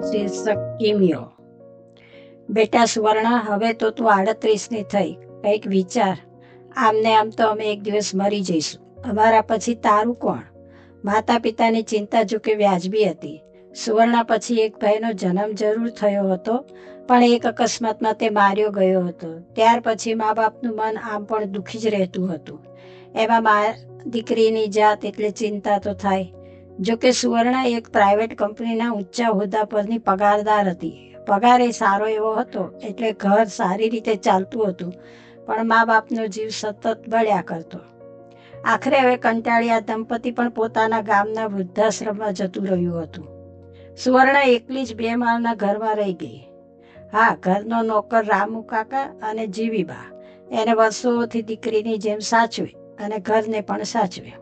શીર્ષક કિમિયો. બેટા સુવર્ણા, હવે તો તું 38ની થઈ. કંઈક વિચાર. આમને આમ તો અમે એક દિવસ મરી જઈશું. અમારા પછી તારું કોણ? માતા પિતાની ચિંતા જોકે વ્યાજબી હતી. સુવર્ણા પછી એક ભાઈનો જન્મ જરૂર થયો હતો, પણ એક અકસ્માતમાં તે માર્યો ગયો હતો. ત્યાર પછી મા બાપનું મન આમ પણ દુઃખી જ રહેતું હતું. એમાં દીકરીની જાત એટલે ચિંતા તો થાય. જોકે સુવર્ણા એક પ્રાઇવેટ કંપનીના ઊંચા હોદ્દા પરની પગારદાર હતી. પગાર એ સારો એવો હતો એટલે ઘર સારી રીતે ચાલતું હતું, પણ મા બાપનો જીવ સતત બળ્યા કરતો. આખરે હવે કંટાળ્યા દંપતી પણ પોતાના ગામના વૃદ્ધાશ્રમમાં જતું રહ્યું હતું. સુવર્ણા એકલી જ 2 માળના ઘરમાં રહી ગઈ. હા, ઘરનો નોકર રામુ કાકા અને જીવીબા એને વર્ષોથી દીકરીની જેમ સાચવે અને ઘરને પણ સાચવે.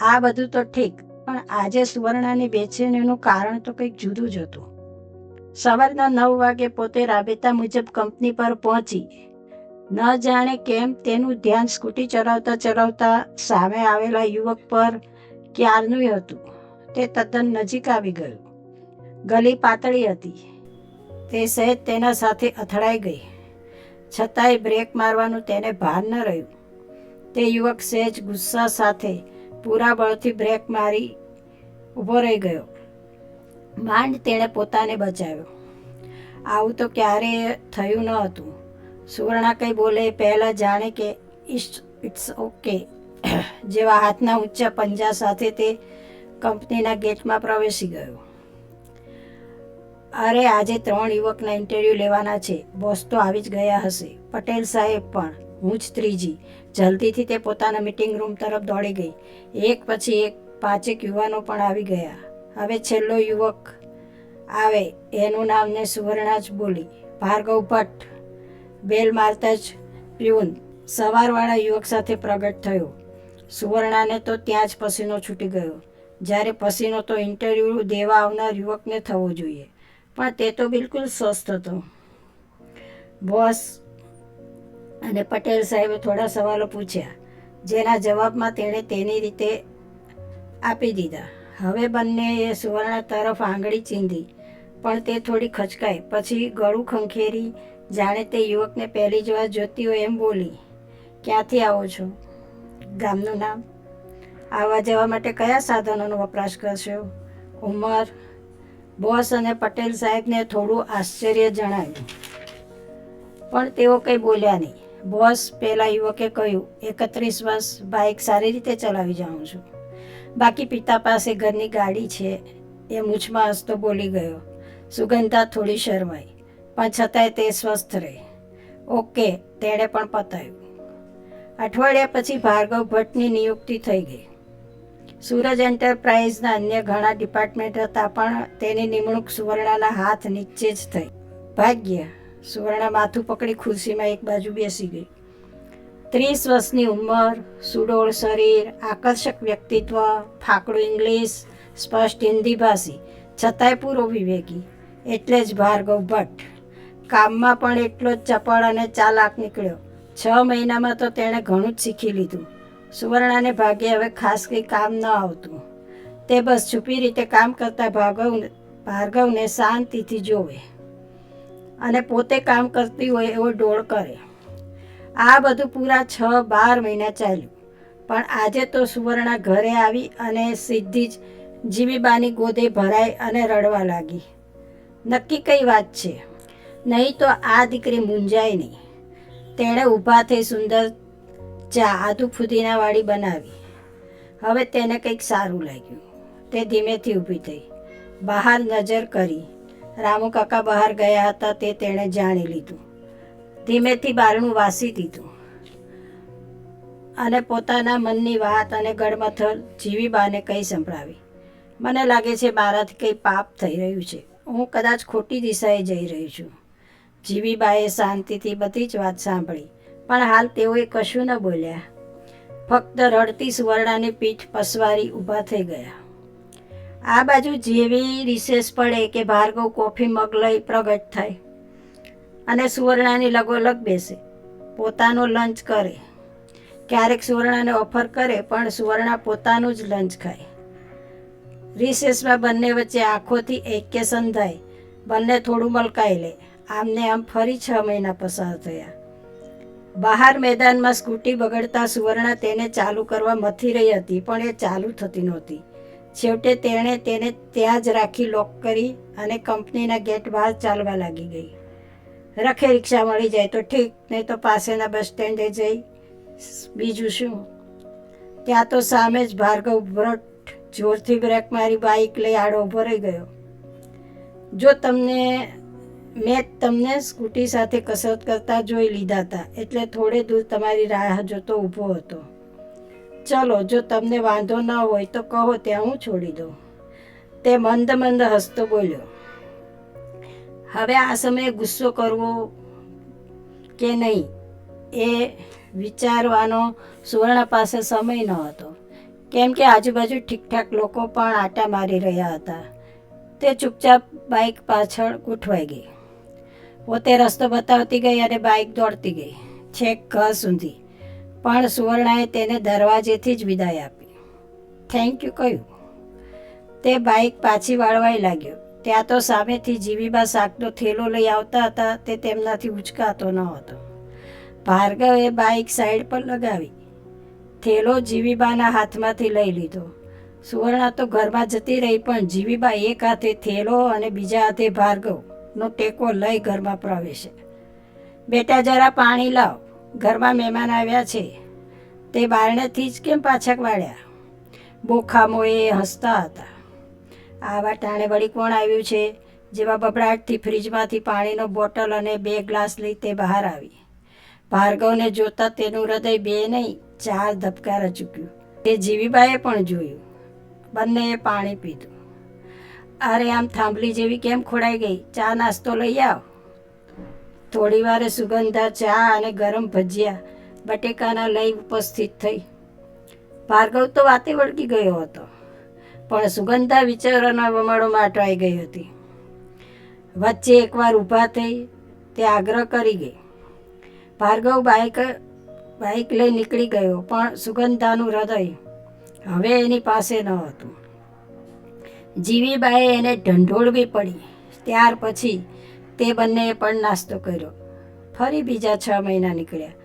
આ બધું તો ઠીક, પણ આજે સુવર્ણાની બેચેનીનું કારણ તો કંઈક જુદું જ હતું. સવારના 9 વાગે પોતે રાબેતા મુજબ કંપની પર પહોંચી. ન જાણે કેમ તેનું ધ્યાન સ્કૂટી ચલાવતા ચલાવતા સામે આવેલા યુવક પર ક્યારનું હતું. તે તદ્દન નજીક આવી ગયું. ગલી પાતળી હતી. તે સહેજ તેના સાથે અથડાઈ ગઈ, છતાંય બ્રેક મારવાનું તેને ભાન ન રહ્યું. તે યુવક સહેજ ગુસ્સા સાથે પૂરા બળથી બ્રેક મારી ઊભો રહી ગયો. માંડ તેણે પોતાને બચાવ્યો. આવું તો ક્યારેય થયું ન હતું. સુવર્ણા કંઈ બોલે પહેલાં જાણે કે ઇટ્સ ઓકે જેવા હાથના ઊંચા પંજા સાથે તે કંપનીના ગેટમાં પ્રવેશી ગયો. અરે, આજે 3 યુવકના ઇન્ટરવ્યૂ લેવાના છે. બોસ તો આવી જ ગયા હશે. પટેલ સાહેબ પણ, હું જ ત્રીજી. જલ્દીથી તે પોતાના મિટિંગ રૂમ તરફ દોડી ગઈ. એક પછી એક 5 યુવાનો પણ આવી ગયા. હવે છેલ્લો યુવક આવે એનું નામ ને સુવર્ણા જ બોલી, ભાર્ગવ ભટ્ટ. બેલ મારતા જ પ્યુન સવારવાળા યુવક સાથે પ્રગટ થયો. સુવર્ણાને તો ત્યાં જ પસીનો છૂટી ગયો. જ્યારે પસીનો તો ઇન્ટરવ્યૂ દેવા આવનાર યુવકને થવો જોઈએ, પણ તે તો બિલકુલ સ્વસ્થ હતો. બોસ અને પટેલ સાહેબે થોડા સવાલો પૂછ્યા, જેના જવાબમાં તેણે તેની રીતે આપી દીધા. હવે બંનેએ સુવર્ણા તરફ આંગળી ચીંધી, પણ તે થોડી ખચકાઈ. પછી ગળું ખંખેરી, જાણે તે યુવકને પહેલી જ વાર જોતી હોય એમ બોલી, ક્યાંથી આવો છો? ગામનું નામ? આવવા જવા માટે કયા સાધનોનો વપરાશ કરશો? ઉંમર? બોસ અને પટેલ સાહેબને થોડું આશ્ચર્ય જણાયું, પણ તેઓ કંઈ બોલ્યા નહીં. બોસ, પેલા યુવકે કહ્યું, 31 વર્ષ, બાઇક સારી રીતે ચલાવી જાઉં છું. બાકી પિતા પાસે ઘરની ગાડી છે. એ મૂછમાં હસતો બોલી ગયો. સુગંધા થોડી શરમાઈ, પણ છતાંય તે સ્વસ્થ રહી. ઓકે, તેણે પણ પતાવ્યું. અઠવાડિયા પછી ભાર્ગવ ભટ્ટની નિયુક્તિ થઈ ગઈ. સૂરજ એન્ટરપ્રાઇઝના અન્ય ઘણા ડિપાર્ટમેન્ટ હતા, પણ તેની નિમણૂક સુવર્ણાના હાથ નીચે જ થઈ. ભાગ્ય. સુવર્ણા માથું પકડી ખુરશીમાં એક બાજુ બેસી ગઈ. 30 વર્ષની ઉંમર, સુડોળ શરીર, આકર્ષક વ્યક્તિત્વ, ફાકડું ઇંગ્લિશ, સ્પષ્ટ હિન્દી ભાષી, છતાંય પૂરો વિવેકી. એટલે જ ભાર્ગવ ભટ્ટ. કામમાં પણ એટલો જ ચપળ અને ચાલાક નીકળ્યો. 6 મહિનામાં તો તેણે ઘણું જ શીખી લીધું. સુવર્ણાને ભાગ્યે હવે ખાસ કંઈ કામ ન આવતું. તે બસ છુપી રીતે કામ કરતા ભાર્ગવને શાંતિથી જોવે અને પોતે કામ કરતી હોય એવો ડોળ કરે. આ બધું પૂરા 6-12 મહિના ચાલ્યું. પણ આજે તો સુવર્ણા ઘરે આવી અને સીધી જ જીવીબાની ગોદે ભરાઈ અને રડવા લાગી. નક્કી કઈ વાત છે? નહીં તો આ દીકરી મૂંઝાય નહીં. તેણે ઊભા થઈ સુંદર ચા આદુ ફુદીનાવાળી બનાવી. હવે તેને કંઈક સારું લાગ્યું. તે ધીમેથી ઊભી થઈ, બહાર નજર કરી. રામુ કાકા બહાર ગયા હતા તે તેણે જાણી લીધું. ધીમેથી બારણું વાસી દીધું અને પોતાના મનની વાત અને ગડમથલ જીવીબાને કંઈ સંભળાવી. મને લાગે છે મારાથી કંઈ પાપ થઈ રહ્યું છે. હું કદાચ ખોટી દિશાએ જઈ રહી છું. જીવીબાએ શાંતિથી બધી જ વાત સાંભળી, પણ હાલ તેઓએ કશું ન બોલ્યા. ફક્ત રડતી સુવર્ણાની પીઠ પસવારી ઊભા થઈ ગયા. આ બાજુ જેવી રિસેસ પડે કે ભાર્ગવ કોફી મગ લઈ પ્રગટ થાય અને સુવર્ણાની લગોલગ બેસે, પોતાનો લંચ કરે. ક્યારેક સુવર્ણાને ઓફર કરે, પણ સુવર્ણા પોતાનું જ લંચ ખાય. રિસેસમાં બંને વચ્ચે આંખોથી એક્ય સંધાય. બંને થોડું મલકાઈ લે. આમને આમ ફરી 6 મહિના પસાર થયા. બહાર મેદાનમાં સ્કૂટી બગડતા સુવર્ણા તેને ચાલુ કરવા મથી રહી હતી, પણ એ ચાલુ થતી નહોતી. છેવટે તેણે તેને ત્યાં જ રાખી લોક કરી અને કંપનીના ગેટ બહાર ચાલવા લાગી ગઈ. રખે રિક્ષા મળી જાય તો ઠીક, નહીં તો પાસેના બસ સ્ટેન્ડે જઈ બીજું શું. ત્યાં તો સામે જ ભાર્ગવ ભરટ જોરથી બ્રેક મારી બાઇક લઈ આડો ઊભો રહી ગયો. મેં તમને સ્કૂટી સાથે કસરત કરતા જોઈ લીધા હતા, એટલે થોડે દૂર તમારી રાહ જોતો ઊભો હતો. ચલો, જો તમને વાંધો ન હોય તો કહો, ત્યાં હું છોડી દઉં. તે મંદ મંદ હસતો બોલ્યો. હવે આ સમયે ગુસ્સો કરવો કે નહીં એ વિચારવાનો સુવર્ણા પાસે સમય ન હતો, કેમ કે આજુબાજુ ઠીકઠાક લોકો પણ આટા મારી રહ્યા હતા. તે ચૂપચાપ બાઇક પાછળ ગોઠવાઈ ગઈ. પોતે રસ્તો બતાવતી ગઈ અને બાઇક દોડતી ગઈ છેક ઘર સુધી. પણ સુવર્ણાએ તેને દરવાજેથી જ વિદાય આપી. થેન્ક યુ કહ્યું. તે બાઇક પાછી વાળવાઈ લાગ્યો. ત્યાં તો સામેથી જીવીબા શાકનો થેલો લઈ આવતા હતા. તે તેમનાથી ઉચકાતો ન હતો. ભાર્ગવે બાઇક સાઈડ પર લગાવી. થેલો જીવીબાના હાથમાંથી લઈ લીધો. સુવર્ણા તો ઘરમાં જતી રહી, પણ જીવીબા એક હાથે થેલો અને બીજા હાથે ભાર્ગવનો ટેકો લઈ ઘરમાં પ્રવેશે. બેટા, જરા પાણી લાવ, ઘરમાં મહેમાન આવ્યા છે. તે બારણેથી જ કેમ પાછા વાળ્યા? બોખામોએ હસતા હતા. આવા ટાણે વળી કોણ આવ્યું છે? જેવા બબડાટથી ફ્રીજમાંથી પાણીનો બોટલ અને 2 ગ્લાસ લઈ તે બહાર આવી. ભાર્ગવને જોતા તેનું હૃદય 2 નહીં 4 ધબકારા ચૂક્યું. તે જીવીબાએ પણ જોયું. બંનેએ પાણી પીધું. અરે, આમ થાંભલી જેવી કેમ ખોડાઈ ગઈ? ચા નાસ્તો લઈ આવ. થોડી વારે સુગંધા ચા અને ગરમ ભજીયા બટેકાના લઈ ઉપસ્થિત થઈ. ભાર્ગવ તો વાતે વળગી ગયો હતો, પણ સુગંધા વિચારોના વમળોમાં અટવાઈ ગઈ હતી. વચ્ચે એકવાર ઊભા થઈ તે આગ્રહ કરી ગઈ. ભાર્ગવ બાઇક લઈ નીકળી ગયો, પણ સુગંધાનું હૃદય હવે એની પાસે ન હતું. જીવીબાએ એને ઢંઢોળવી પડી. ત્યાર પછી તે બંનેએ પણ નાસ્તો કર્યો. ફરી બીજા 6 મહિના નીકળ્યા.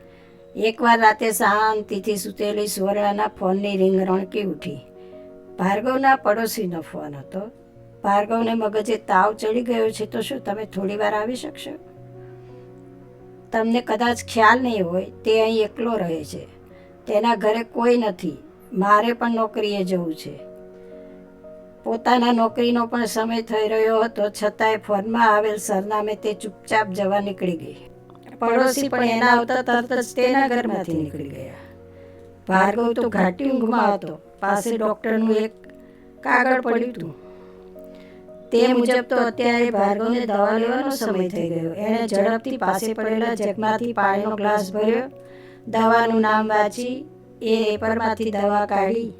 એકવાર રાતે શાંતિથી સૂતેલી સુવર્ણાના ફોનની રિંગ રણકી ઉઠી. ભાર્ગવના પડોશીનો ફોન હતો. ભાર્ગવને મગજે તાવ ચડી ગયો છે, તો શું તમે થોડી વાર આવી શકશો? તમને કદાચ ખ્યાલ નહીં હોય, તે અહીં એકલો રહે છે. તેના ઘરે કોઈ નથી. મારે પણ નોકરીએ જવું છે. પોતાના નોકરીનો પણ સમય થઈ રહ્યો હતો, છતાંય ફોનમાં આવેલ સરનામે તે ચૂપચાપ જવા નીકળી ગઈ. પડોશી પણ એના આવતા તરત જ તેના ઘરમાંથી નીકળી ગયા. ભાર્ગવ તો ઘાટી ઊંઘમાં હતો. પાસે ડૉક્ટરનું એક કાગળ પડ્યું હતું. તે મુજબ તો અત્યારે ભાર્ગવને દવા લેવાનો સમય થઈ ગયો. એણે ઝડપથી પાસે પડેલા જગમાંથી પાણીનો ગ્લાસ ભર્યો. દવાનું નામ વાંચી એ રેપરમાંથી દવા કાઢી.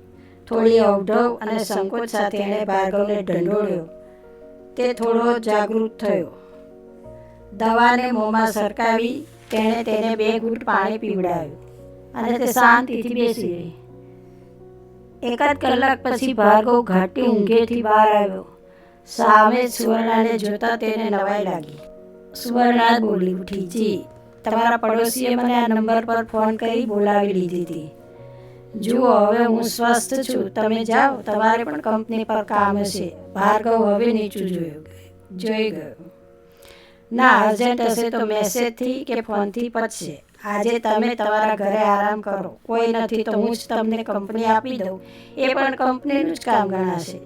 થોડી અવઢવ અને સંકોચ સાથે એણે ભાર્ગવને ઢંઢોળ્યો. તે થોડો જાગૃત થયો. દવાને મોંમાં સરકાવી તેણે તેને 2 ઘૂંટ પાણી પીવડાવ્યું અને તે શાંતિથી બેસી રહી. 1 કલાક પછી ભાર્ગવ ઘાટી ઊંઘેથી બહાર આવ્યો. સામે સુવર્ણાને જોતા તેને નવાઈ લાગી. સુવર્ણા બોલી ઉઠી. જી, તમારા પડોશીએ મને આ નંબર પર ફોન કરી બોલાવી લીધી હતી. જુઓ, હવે હું સ્વસ્થ છું. તમે જાઓ, તમારે પણ કંપની પર કામ હશે. ભાર્ગવ હવે નીચું જોઈ ગયો. ના, અર્જન્ટ હશે તો મેસેજથી કે ફોનથી પતશે. આજે તમે તમારા ઘરે આરામ કરો. કોઈ નથી તો હું જ તમને કંપની આપી દઉં. એ પણ કંપનીનું જ કામ ગણાશે.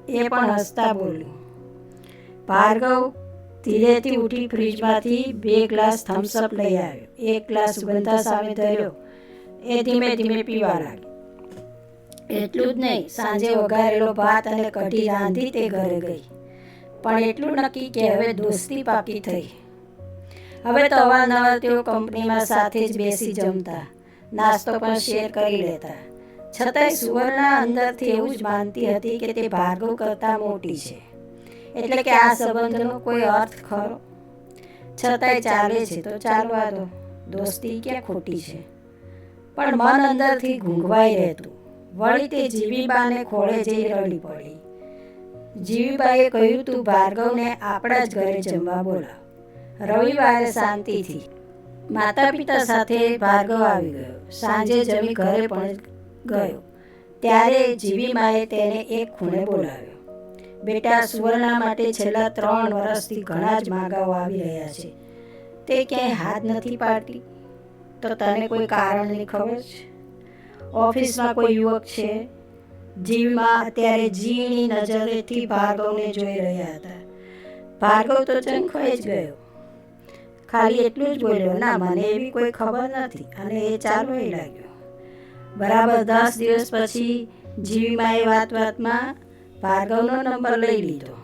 એ પણ હસતા બોલ્યું. ભાર્ગવ ધીરેથી ઉઠી ફ્રીજમાંથી 2 ગ્લાસ થમ્સઅપ લઈ આવ્યો. 1 ગ્લાસ સુગંધા સામે ધર્યો. એ ધીમે ધીમે પીવા લાગી. એટલું જ નહીં, સાંજે વઘારેલો ભાત અને કઢી રાંધી તે ઘરે ગઈ. પણ એટલું નક્કી કે હવે દોસ્તી પાકી થઈ. હવે તો અવારનવાર તેઓ કંપનીમાં સાથે જ બેસી જમતા, નાસ્તો પણ શેર કરી લેતા. છતાંય સુવર્ણા અંદરથી એવું જ માનતી હતી કે તે ભાર્ગવ કરતાં મોટી છે, એટલે કે આ સંબંધનો કોઈ અર્થ ખરો. છતાંય ચાલે છે તો ચાલવા દો, દોસ્તી ક્યાં ખોટી છે. પણ મન અંદરથી ઘૂંઘવાઈ રહેતું. વળી તે જીવીબાને ખોળે જઈ રડી પડી. જીવીબાએ કહ્યું, તું ભાર્ગવને આપણા જ ઘરે જમવા બોલાવ. રવિવારે શાંતિથી માતા પિતા સાથે ભાર્ગવ આવી ગયો. સાંજે જમી ઘરે પણ ગયો ત્યારે જીવીમાએ તેને એક ખૂણે બોલાવ્યો. બેટા, સુવર્ણા માટે છેલ્લા 3 વર્ષથી ઘણા જ માગાઓ આવી રહ્યા છે. તે ક્યાંય હાથ નથી પાડતી. તો તને કોઈ કારણની ખબર છે? ઓફિસમાં કોઈ યુવક છે? જીવીમા અત્યારે ઝીણી નજરેથી ભાર્ગવને જોઈ રહ્યા હતા. ભાર્ગવ તો ચંખવાઈ જ ગયો. ખાલી એટલું જ બોલ્યો, ના, મને એવી કોઈ ખબર નથી. અને એ ચાલવા લાગ્યો. બરાબર 10 દિવસ પછી જીવીમાએ વાતમાં ભાર્ગવનો નંબર લઈ લીધો.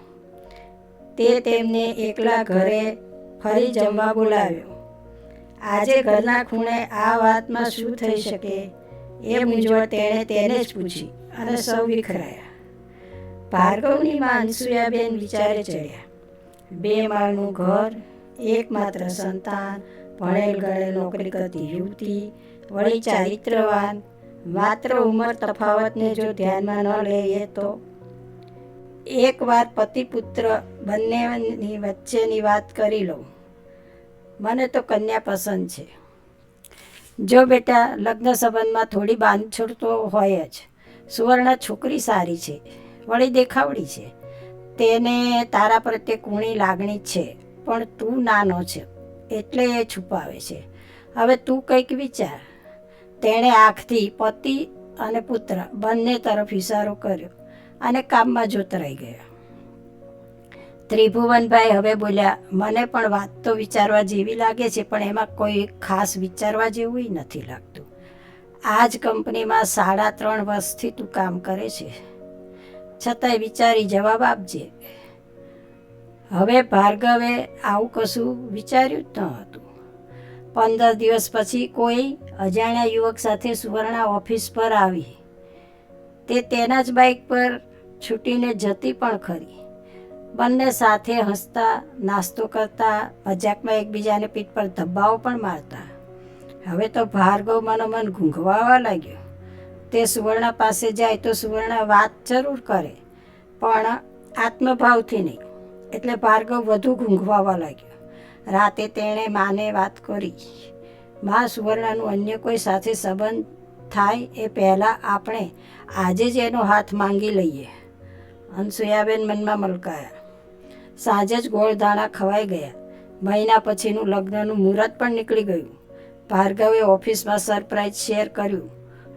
તે તેમને એકલા ઘરે ફરી જમવા બોલાવ્યો. આજે ઘરના ખૂણે આ વાતમાં શું થઈ શકે એ મૂંઝવણ તેણે તેને જ પૂછી અને સૌ વિખરાયા. ભાર્ગવની માં અનસુયાબેન વિચારે ચડ્યા. 2 માળનું ઘર, એકમાત્ર સંતાન, ભણેલ ગણેલ નોકરી કરતી યુવતી, વળી ચારિત્રવાન. માત્ર ઉંમર તફાવતને જો ધ્યાનમાં ન લઈએ તો એકવાર પતિ પુત્ર બંનેની વચ્ચેની વાત કરી લઉં. મને તો કન્યા પસંદ છે. જો બેટા, લગ્ન સંબંધમાં થોડી બાંધછોડ તો હોય જ. સુવર્ણા છોકરી સારી છે, વળી દેખાવડી છે. તેને તારા પ્રત્યે કુણી લાગણી છે, પણ તું નાનો છે એટલે એ છુપાવે છે. હવે તું કંઈક વિચાર. તેણે આંખથી પતિ અને પુત્ર બંને તરફ ઇશારો કર્યો અને કામમાં જોતરાઈ ગયો. ત્રિભુવનભાઈ હવે બોલ્યા, મને પણ વાત તો વિચારવા જેવી લાગે છે, પણ એમાં કોઈ ખાસ વિચારવા જેવું નથી લાગતું. આ જ કંપનીમાં 3.5 વર્ષથી તું કામ કરે છે, છતાંય વિચારી જવાબ આપજે. હવે ભાર્ગવે આવું કશું વિચાર્યું જ ન હતું. 15 દિવસ પછી કોઈ અજાણ્યા યુવક સાથે સુવર્ણા ઓફિસ પર આવી. તે તેના જ બાઇક પર છૂટીને જતી પણ ખરી. બંને સાથે હસતા, નાસ્તો કરતા, મજાકમાં એકબીજાને પીઠ પર ધબ્બાઓ પણ મારતા. હવે તો ભાર્ગવ મનોમન ઘૂંઘવાવા લાગ્યો. તે સુવર્ણા પાસે જાય તો સુવર્ણા વાત જરૂર કરે, પણ આત્મભાવથી નહીં. એટલે ભાર્ગવ વધુ ઘૂંઘવાવા લાગ્યો. રાતે તેણે માને વાત કરી, માં, સુવર્ણાનું અન્ય કોઈ સાથે સંબંધ થાય એ પહેલાં આપણે આજે જ એનો હાથ માંગી લઈએ. અનસુયાબેન મનમાં મલકાયા. સાંજે જ ગોળધાણા ખવાઈ ગયા. મહિના પછીનું લગ્નનું મુહૂર્ત પણ નીકળી ગયું. ભાર્ગવે ઓફિસમાં સરપ્રાઈઝ શેર કર્યું.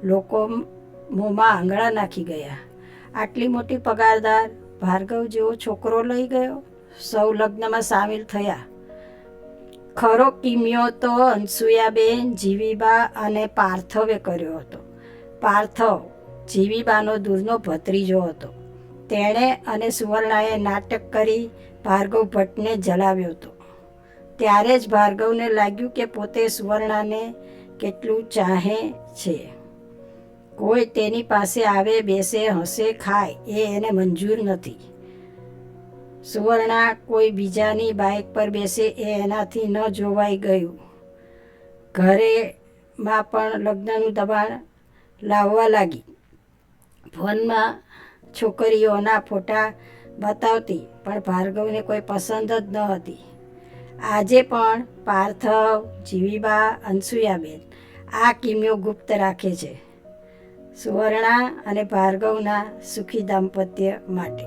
લોકો મોંમાં આંગળા નાખી ગયા. આટલી મોટી પગારદાર ભાર્ગવ જેવો છોકરો લઈ ગયો. સૌ લગ્નમાં સામેલ થયા. ખરો કિમિયો તો અનસુયાબેન, જીવીબા અને પાર્થવે કર્યો હતો. પાર્થવ જીવીબાનો દૂરનો ભત્રીજો હતો. તેણે અને સુવર્ણાએ નાટક કરી ભાર્ગવ ભટ્ટને જલાવ્યો હતો. ત્યારે જ ભાર્ગવને લાગ્યું કે પોતે સુવર્ણાને કેટલું ચાહે છે. કોઈ તેની પાસે આવે, બેસે, હસે, ખાય એ એને મંજૂર નથી. સુવર્ણા કોઈ બીજાની બાઇક પર બેસે એ એનાથી ન જોવાઈ ગયું. ઘરેમાં પણ લગ્નનું દબાણ લાવવા લાગી. ફોનમાં છોકરીઓના ફોટા બતાવતી, પણ ભાર્ગવને કોઈ પસંદ જ ન હતી. આજે પણ પાર્થવ, જીવીબા, અનસુયાબેન આ કિમિયો ગુપ્ત રાખે છે સુવર્ણા અને ભાર્ગવના સુખી દાંપત્ય માટે.